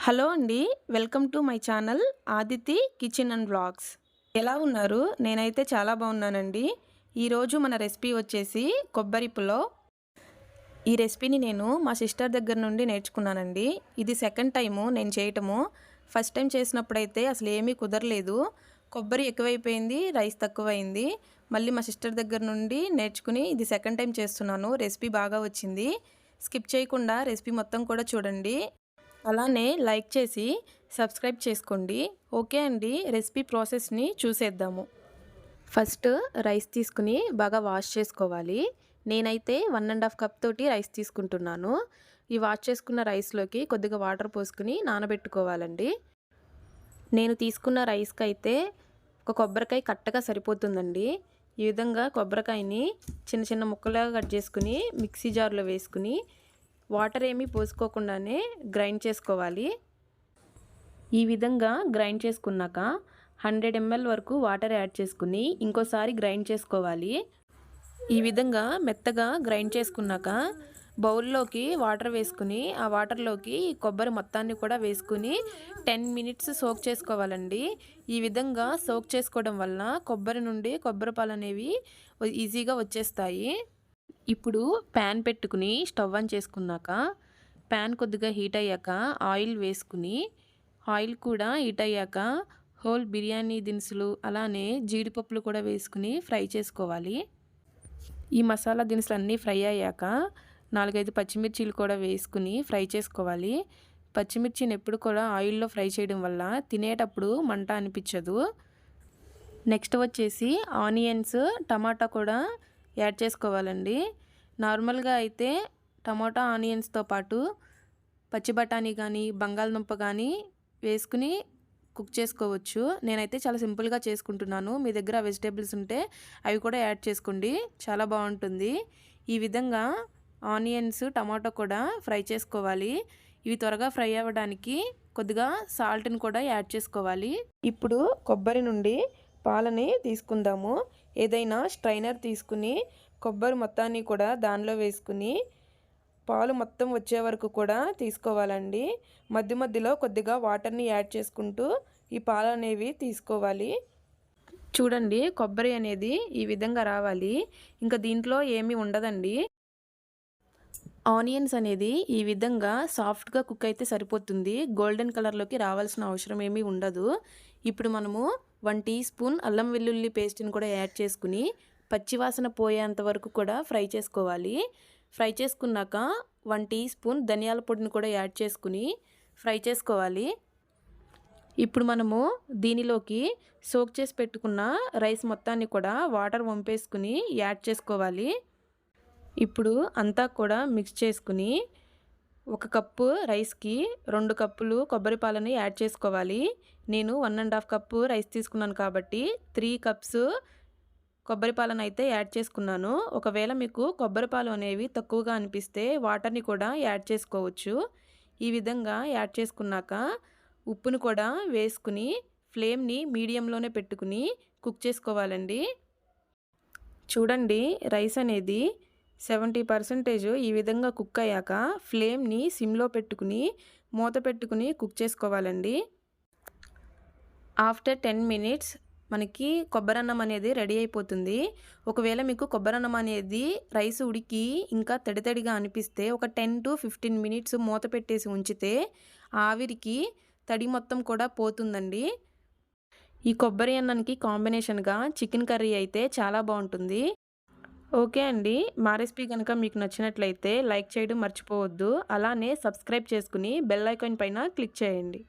Hello అండి. Welcome to my channel Aditi kitchen and vlogs. ఎలా ఉన్నారు? నేనైతే చాలా బాగున్నానండి. ఈరోజు మన రెసిపీ వచ్చేసి కొబ్బరి పులావ్. ఈ రెసిపీని నేను మా సిస్టర్ దగ్గర నుండి నేర్చుకున్నానండి. ఇది సెకండ్ టైము నేను చేయటము. ఫస్ట్ టైం చేసినప్పుడైతే అసలు ఏమీ కుదరలేదు. కొబ్బరి ఎక్కువైపోయింది, రైస్ తక్కువైంది. మళ్ళీ మా సిస్టర్ దగ్గర నుండి నేర్చుకుని ఇది సెకండ్ టైం చేస్తున్నాను. రెసిపీ బాగా వచ్చింది. స్కిప్ చేయకుండా రెసిపీ మొత్తం కూడా చూడండి. అలానే లైక్ చేసి సబ్స్క్రైబ్ చేసుకోండి. ఓకే అండి, రెసిపీ ప్రాసెస్ని చూసేద్దాము. ఫస్ట్ రైస్ తీసుకుని బాగా వాష్ చేసుకోవాలి. నేనైతే 1.5 కప్ తోటి రైస్ తీసుకుంటున్నాను. ఈ వాష్ చేసుకున్న రైస్లోకి కొద్దిగా వాటర్ పోసుకుని నానబెట్టుకోవాలండి. నేను తీసుకున్న రైస్కి అయితే ఒక కొబ్బరికాయ కట్టగా సరిపోతుందండి. ఈ విధంగా కొబ్బరికాయని చిన్న చిన్న ముక్కలుగా కట్ చేసుకుని మిక్సీ జార్లో వేసుకుని వాటర్ ఏమీ పోసుకోకుండానే గ్రైండ్ చేసుకోవాలి. ఈ విధంగా గ్రైండ్ చేసుకున్నాక 100 ml వరకు వాటర్ యాడ్ చేసుకుని ఇంకోసారి గ్రైండ్ చేసుకోవాలి. ఈ విధంగా మెత్తగా గ్రైండ్ చేసుకున్నాక బౌల్లోకి వాటర్ వేసుకుని ఆ వాటర్లోకి కొబ్బరి మొత్తాన్ని కూడా వేసుకుని 10 మినిట్స్ సోక్ చేసుకోవాలండి. ఈ విధంగా సోక్ చేసుకోవడం వల్ల కొబ్బరి నుండి కొబ్బరి పాలు అనేవి ఈజీగా వచ్చేస్తాయి. ఇప్పుడు ప్యాన్ పెట్టుకుని స్టవ్ ఆన్ చేసుకున్నాక ప్యాన్ కొద్దిగా హీట్ అయ్యాక ఆయిల్ వేసుకుని ఆయిల్ కూడా హీట్ అయ్యాక హోల్ బిర్యానీ దినుసులు అలానే జీడిపప్పులు కూడా వేసుకుని ఫ్రై చేసుకోవాలి. ఈ మసాలా దినుసులు అన్నీ ఫ్రై అయ్యాక 4-5 పచ్చిమిర్చీలు కూడా వేసుకుని ఫ్రై చేసుకోవాలి. పచ్చిమిర్చిని ఎప్పుడు కూడా ఆయిల్లో ఫ్రై చేయడం వల్ల తినేటప్పుడు మంట అనిపించదు. నెక్స్ట్ వచ్చేసి ఆనియన్స్, టమాటా కూడా యాడ్ చేసుకోవాలండి. నార్మల్గా అయితే టమాటా ఆనియన్స్తో పాటు పచ్చి బఠానీ కానీ బంగాళదుంప కానీ వేసుకుని కుక్ చేసుకోవచ్చు. నేనైతే చాలా సింపుల్గా చేసుకుంటున్నాను. మీ దగ్గర వెజిటేబుల్స్ ఉంటే అవి కూడా యాడ్ చేసుకోండి, చాలా బాగుంటుంది. ఈ విధంగా ఆనియన్స్, టమాటో కూడా ఫ్రై చేసుకోవాలి. ఇవి త్వరగా ఫ్రై అవ్వడానికి కొద్దిగా సాల్ట్ని కూడా యాడ్ చేసుకోవాలి. ఇప్పుడు కొబ్బరి నుండి పాలని తీసుకుందాము. ఏదైనా స్ట్రైనర్ తీసుకుని కొబ్బరి మొత్తాన్ని కూడా దానిలో వేసుకుని పాలు మొత్తం వచ్చే వరకు కూడా తీసుకోవాలండి. మధ్య మధ్యలో కొద్దిగా వాటర్ని యాడ్ చేసుకుంటూ ఈ పాలు అనేవి తీసుకోవాలి. చూడండి, కొబ్బరి అనేది ఈ విధంగా రావాలి. ఇంకా దీంట్లో ఏమీ ఉండదండి. ఆనియన్స్ అనేది ఈ విధంగా సాఫ్ట్గా కుక్ అయితే సరిపోతుంది. గోల్డెన్ కలర్లోకి రావాల్సిన అవసరం ఏమీ ఉండదు. ఇప్పుడు మనము 1 టీ స్పూన్ అల్లం వెల్లుల్లి పేస్ట్ని కూడా యాడ్ చేసుకుని పచ్చివాసన పోయేంత వరకు కూడా ఫ్రై చేసుకోవాలి. ఫ్రై చేసుకున్నాక 1 టీ స్పూన్ ధనియాల పొడిని కూడా యాడ్ చేసుకుని ఫ్రై చేసుకోవాలి. ఇప్పుడు మనము దీనిలోకి సోక్ చేసి పెట్టుకున్న రైస్ మొత్తాన్ని కూడా వాటర్ వంపేసుకుని యాడ్ చేసుకోవాలి. ఇప్పుడు అంతా కూడా మిక్స్ చేసుకుని 1 కప్పు రైస్కి 2 కప్పులు కొబ్బరి పాలని యాడ్ చేసుకోవాలి. నేను 1.5 కప్పు రైస్ తీసుకున్నాను కాబట్టి 3 కప్స్ కొబ్బరి పాలను అయితే యాడ్ చేసుకున్నాను. ఒకవేళ మీకు కొబ్బరి పాలు అనేవి తక్కువగా అనిపిస్తే వాటర్ని కూడా యాడ్ చేసుకోవచ్చు. ఈ విధంగా యాడ్ చేసుకున్నాక ఉప్పును కూడా వేసుకుని ఫ్లేమ్ని మీడియంలోనే పెట్టుకుని కుక్ చేసుకోవాలండి. చూడండి, రైస్ అనేది 70% ఈ విధంగా కుక్ అయ్యాక ఫ్లేమ్ని సిమ్లో పెట్టుకుని మూత పెట్టుకుని కుక్ చేసుకోవాలండి. ఆఫ్టర్ 10 మినిట్స్ మనకి కొబ్బరన్నం అనేది రెడీ అయిపోతుంది. ఒకవేళ మీకు కొబ్బరన్నం అనేది రైస్ ఉడికి ఇంకా తడితడిగా అనిపిస్తే ఒక 10 to 15 మినిట్స్ మూత పెట్టేసి ఉంచితే ఆవిరికి తడి మొత్తం కూడా పోతుందండి. ఈ కొబ్బరి అన్నానికి కాంబినేషన్గా చికెన్ కర్రీ అయితే చాలా బాగుంటుంది. ఓకే అండి, మా రెసిపీ కనుక మీకు నచ్చినట్లయితే లైక్ చేయడం మర్చిపోవద్దు. అలానే సబ్స్క్రైబ్ చేసుకుని బెల్ ఐకాన్ పైన క్లిక్ చేయండి.